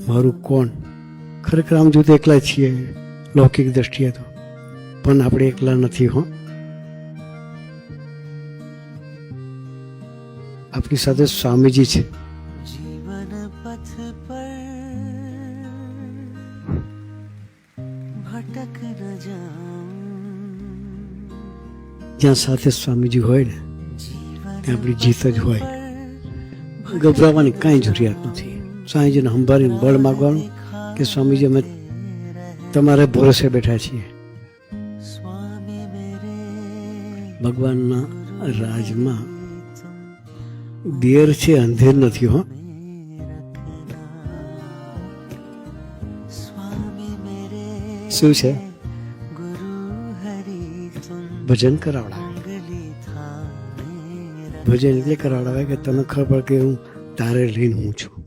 મારું કોણ. ખરેખર આમ જો તો એકલા જ છીએ લૌકિક દ્રષ્ટિએ તો, પણ આપણે એકલા નથી. હો, આપણી સાથે સ્વામીજી છે. જીવન પથ પર ભટક ન જાઉં, જ્યાં સાથે સ્વામીજી હોય ને ત્યાં આપણી જીત જ હોય. ગભરાવાની કાંઈ જરૂરિયાત નથી. સ્વામીજીને સંભાળીને બળ માગવાનું કે સ્વામીજી અમે તમારે ભરોસે બેઠા છીએ. ભગવાનના રાજમાં દેર છે, અંધેર નથી. હો, શું છે? ભજન કરાવડાવે. ભજન એટલે કરાવડાવે કે તને ખબર પડે કે હું તારે લઈને હું છું.